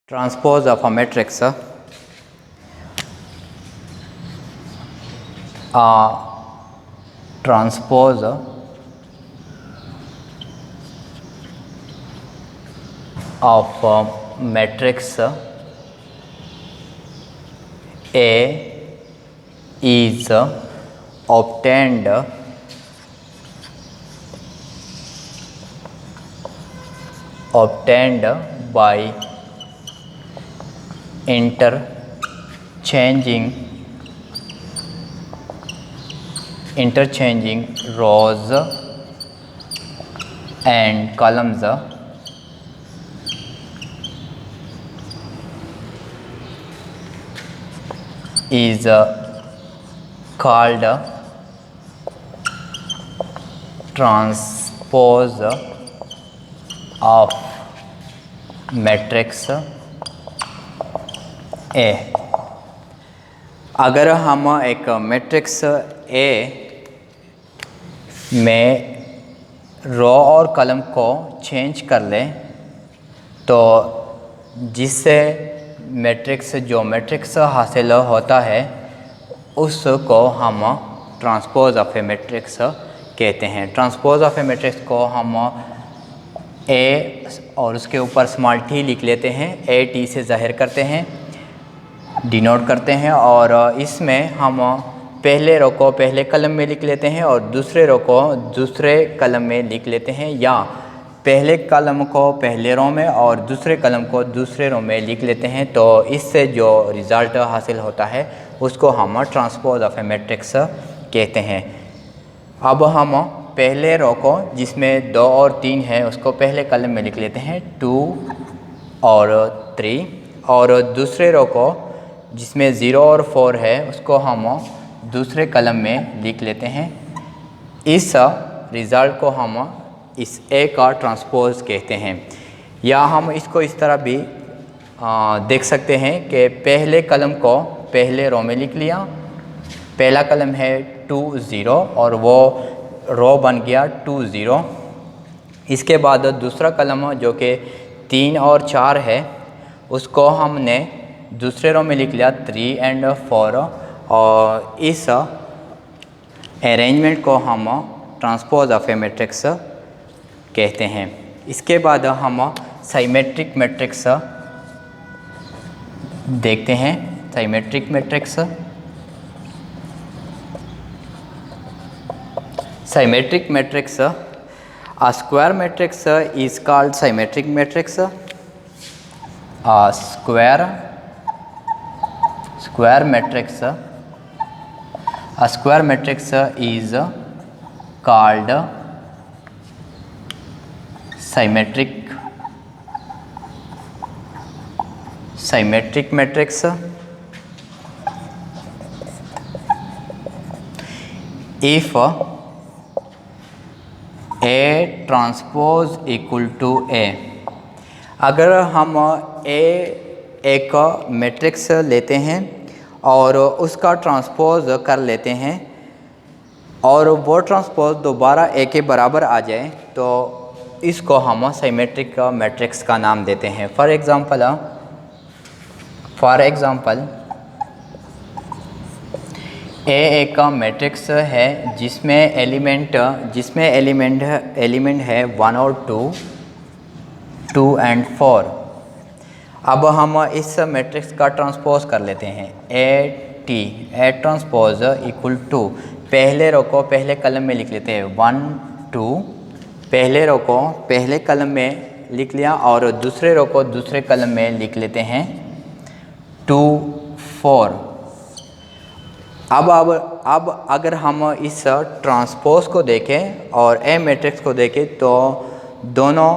Transpose of a matrix transpose of a matrix A is obtained by interchanging rows and columns is called transpose of matrix A. अगर हम एक matrix A में रो और column को change कर लें तो जिससे मैट्रिक्स हासिल होता है उसको हम ट्रांसपोज ऑफ ए मैट्रिक्स कहते हैं। ट्रांसपोज ऑफ ए मैट्रिक्स को हम ए और उसके ऊपर स्मॉल टी लिख लेते हैं, ए टी से ज़ाहिर करते हैं, डिनोट करते हैं। और इसमें हम पहले रो को पहले कलम में लिख लेते हैं और दूसरे रो को दूसरे कलम में लिख लेते हैं, या पहले कलम को पहले रो में और दूसरे कलम को दूसरे रो में लिख लेते हैं। तो इससे जो रिज़ल्ट हासिल होता है उसको हम ट्रांसपोज ऑफ ए मैट्रिक्स कहते हैं। अब हम पहले रो को जिसमें 2 और 3 है उसको पहले कलम में लिख लेते हैं 2 और 3, और दूसरे रो को जिसमें 0 और 4 है उसको हम दूसरे कलम में लिख लेते हैं। इस रिज़ल्ट को हम इस ए का ट्रांसपोज कहते हैं। या हम इसको इस तरह भी देख सकते हैं कि पहले कलम को पहले रो में लिख लिया, पहला कलम है 2 0 और वो रो बन गया 2 0। इसके बाद दूसरा कलम जो कि 3 और 4 है उसको हमने दूसरे रो में लिख लिया 3 और 4, और इस अरेंजमेंट को हम ट्रांसपोज ऑफ ए मैट्रिक्स कहते हैं। इसके बाद हम साइमेट्रिक मैट्रिक्स देखते हैं। Symmetric matrix Symmetric matrix, a square matrix is called symmetric matrix. A square matrix is called symmetric matrix if A transpose equal to A. अगर हम एक मैट्रिक्स लेते हैं और उसका ट्रांसपोज कर लेते हैं और वो ट्रांसपोज दोबारा ए के बराबर आ जाए तो इसको हम सिमेट्रिक मैट्रिक्स का नाम देते हैं। फॉर एग्ज़ाम्पल ए एक मैट्रिक्स है जिसमें एलिमेंट है 1 और 2 and 4। अब हम इस मैट्रिक्स का ट्रांसपोज कर लेते हैं ए ट्रांसपोज इक्वल टू, पहले रो को पहले कलम में लिख लेते हैं 1 2, पहले रो को पहले कलम में लिख लिया और दूसरे रो को दूसरे कलम में लिख लेते हैं 2 4। अब अगर हम इस ट्रांसपोज को देखें और ए मैट्रिक्स को देखें तो दोनों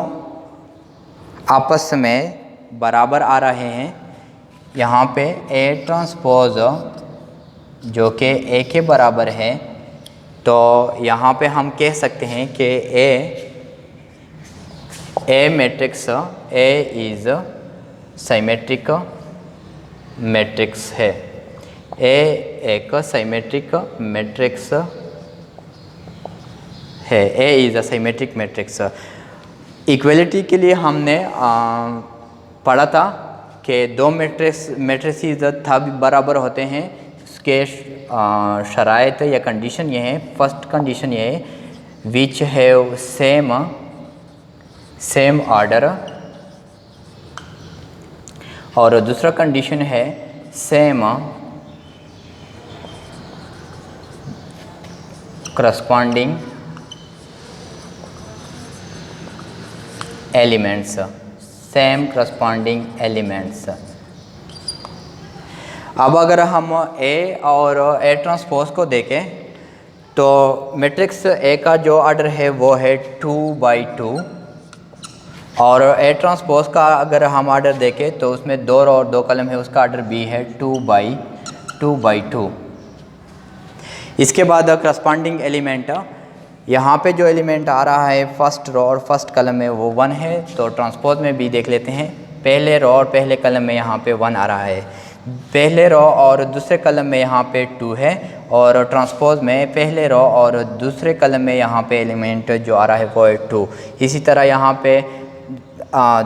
आपस में बराबर आ रहे हैं। यहाँ पे ए ट्रांसपोज जो कि ए के बराबर है, तो यहाँ पे हम कह सकते हैं कि A matrix A is symmetric matrix है। ए एक सिमेट्रिक मैट्रिक्स है। A is a symmetric matrix. Equality के लिए हमने पढ़ा था के दो मैट्रिसेस तब बराबर होते हैं। इसके शराइत या कंडीशन ये है, फर्स्ट कंडीशन ये है विच हैव सेम ऑर्डर, और दूसरा कंडीशन है same corresponding elements, same corresponding elements. अब अगर हम ए और ए ट्रांसपोज को देखें तो मैट्रिक्स ए का जो ऑर्डर है वो है 2/2, और ए ट्रांसपोज का अगर हम ऑर्डर देखें तो उसमें 2 रो और 2 कॉलम है, उसका ऑर्डर बी है 2/2। इसके बाद करस्पॉन्डिंग एलिमेंट, यहाँ पे जो एलिमेंट आ रहा है फर्स्ट रो और फर्स्ट कॉलम में वो 1 है, तो ट्रांसपोज में भी देख लेते हैं। पहले रो और पहले कॉलम में यहाँ पे 1 आ रहा है, पहले रो और दूसरे कॉलम में यहाँ पे 2 है, और ट्रांसपोज में पहले रो और दूसरे कॉलम में यहाँ पे एलिमेंट जो आ रहा है वो है 2। इसी तरह यहाँ पे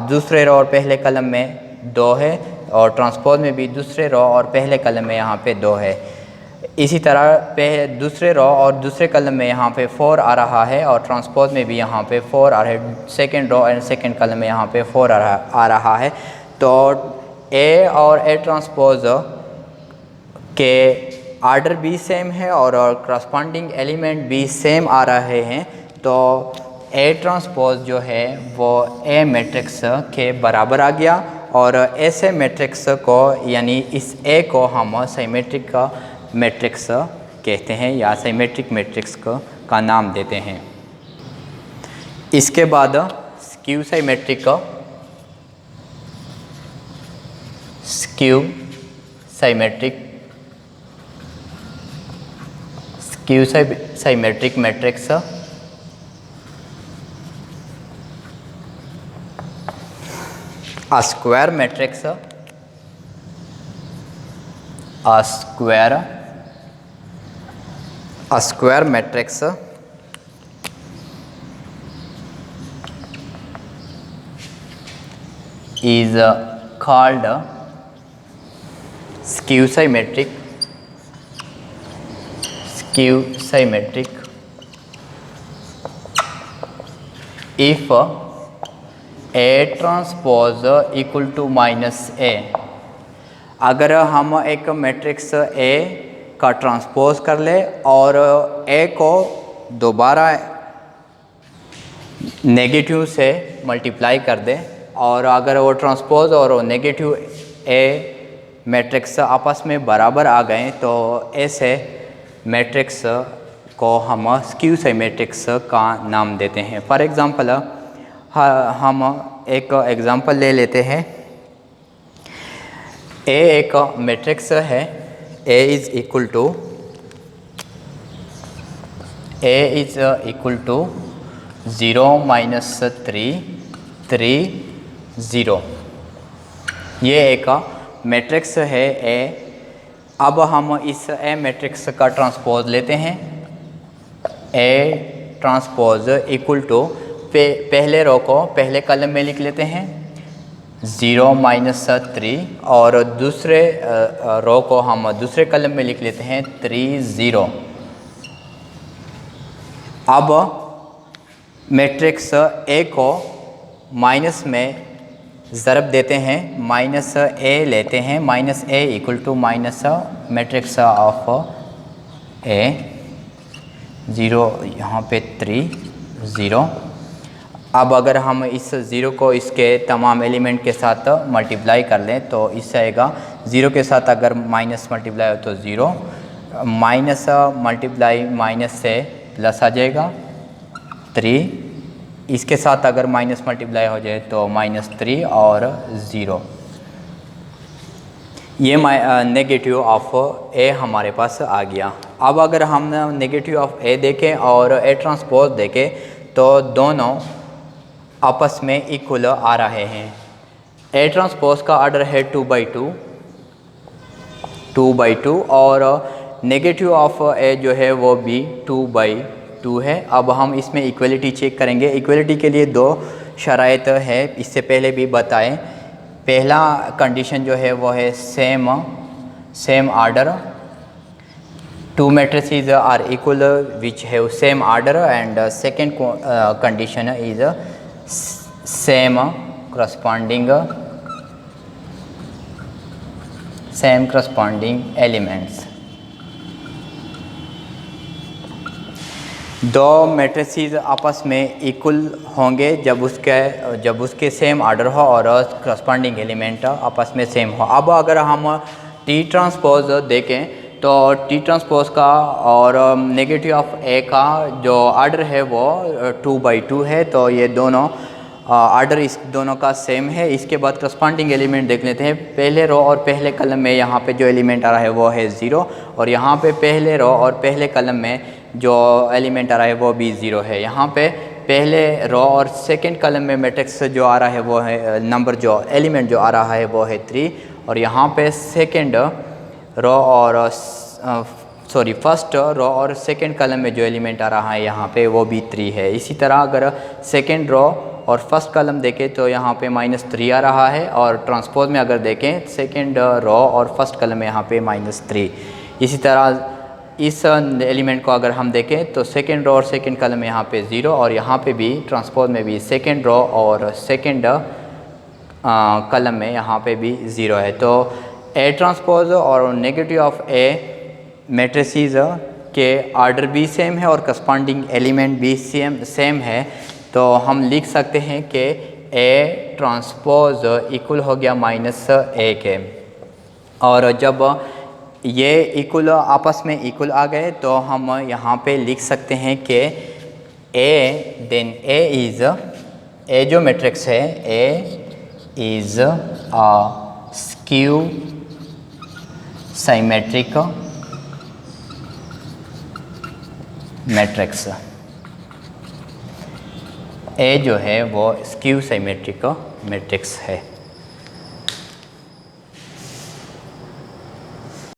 दूसरे रो और पहले कॉलम में 2 है, और ट्रांसपोज में भी दूसरे रो और पहले कॉलम में यहाँ पे 2 है। इसी तरह दूसरे रो और दूसरे कॉलम में यहाँ पे 4 आ रहा है, और ट्रांसपोज में भी यहाँ पे 4 आ रहा है, second row and second column में यहाँ पे 4 आ रहा है। तो ए और ए ट्रांसपोज के ऑर्डर भी सेम है और करस्पॉन्डिंग एलिमेंट भी सेम आ रहे हैं, तो ए ट्रांसपोज जो है वो ए मैट्रिक्स के बराबर आ गया, और ऐसे मैट्रिक्स को यानी इस ए को हम सिमेट्रिक का मैट्रिक्स कहते हैं या सिमेट्रिक मैट्रिक्स का नाम देते हैं। इसके बाद skew symmetric matrix square matrix, square matrix is called skew symmetric if A transpose equal to -A। अगर हम एक मैट्रिक्स A का ट्रांसपोज कर ले और A को दोबारा नेगेटिव से मल्टीप्लाई कर दे, और अगर वो ट्रांसपोज और नेगेटिव A मैट्रिक्स आपस में बराबर आ गए, तो ऐसे मैट्रिक्स को हम स्क्यू सिमेट्रिक्स का नाम देते हैं। फॉर एग्ज़ाम्पल हम एक एग्ज़ाम्पल ले लेते हैं। A एक मैट्रिक्स है, A इज़ इक्वल टू 0 -3 3 0। ये एक मैट्रिक्स है A। अब हम इस A मैट्रिक्स का ट्रांसपोज लेते हैं। A ट्रांसपोज इक्वल टू पहले रो को पहले कॉलम में लिख लेते हैं 0 -3, और दूसरे रो को हम दूसरे कॉलम में लिख लेते हैं 3 0। अब मैट्रिक्स A को माइनस में ज़रब देते हैं, -A लेते हैं, -A equal to minus matrix of A 0, यहाँ पे 3 0। अब अगर हम इस 0 को इसके तमाम एलिमेंट के साथ मल्टीप्लाई कर लें तो इससे आएगा 0 के साथ अगर माइनस मल्टीप्लाई हो तो 0, माइनस मल्टीप्लाई माइनस से प्लस आ जाएगा 3, इसके साथ अगर माइनस मल्टीप्लाई हो जाए तो -3 और 0। ये नेगेटिव ऑफ A हमारे पास आ गया। अब अगर हम नेगेटिव ऑफ A देखें और A ट्रांसपोज देखें तो दोनों आपस में इक्वल आ रहे हैं। A ट्रांसपोज का ऑर्डर है 2/2 और नेगेटिव ऑफ A जो है वो भी 2/2 है। अब हम इसमें इक्वलिटी चेक करेंगे। इक्वलिटी के लिए 2 शराइत है, इससे पहले भी बताएं पहला कंडीशन जो है वो है same order, two matrices are equal which have same order, and second condition is same corresponding elements. दो मैट्रिसेस आपस में इक्वल होंगे जब उसके सेम आर्डर हो और करस्पॉन्डिंग एलिमेंट आपस में सेम हो। अब अगर हम टी ट्रांसपोज देखें तो टी ट्रांसपोज का और नेगेटिव ऑफ ए का जो आर्डर है वो 2/2 है, तो ये दोनों आर्डर इस दोनों का सेम है। इसके बाद करस्पॉन्डिंग एलिमेंट देख लेते हैं। पहले रो और पहले कलम में यहाँ पे जो एलिमेंट आ रहा है वो है 0, और यहाँ पे पहले रो और पहले कलम में जो एलिमेंट आ रहा है वो भी 0 है। यहाँ पे पहले रो और सेकंड कलम में मैट्रिक्स जो आ रहा है वो है नंबर, जो एलिमेंट जो आ रहा है वो है 3, और यहाँ पे सेकंड रो और फर्स्ट रो और सेकंड कलम में जो एलिमेंट आ रहा है यहाँ पे वो भी 3 है। इसी तरह अगर सेकंड रो और फर्स्ट कलम देखें तो यहाँ पे -3 आ रहा है, और ट्रांसपोज में अगर देखें सेकंड रो और फर्स्ट कलम में यहाँ पे -3। इसी तरह इस एलिमेंट को अगर हम देखें तो सेकंड रो और सेकंड कलम में यहाँ पे 0, और यहाँ पे भी ट्रांसपोज में भी सेकंड रो और सेकंड कलम में यहाँ पे भी 0 है। तो ए ट्रांसपोज और नेगेटिव ऑफ ए मैट्रिसेस के आर्डर भी सेम है और करस्पॉन्डिंग एलिमेंट भी सेम है। तो हम लिख सकते हैं कि ए ट्रांसपोज इक्वल हो गया -a के, और जब ये इक्वल आपस में इक्वल आ गए तो हम यहाँ पे लिख सकते हैं कि ए जो मैट्रिक्स है A is a skew symmetric matrix. A जो है वो स्क्यू सिमेट्रिक मैट्रिक्स है।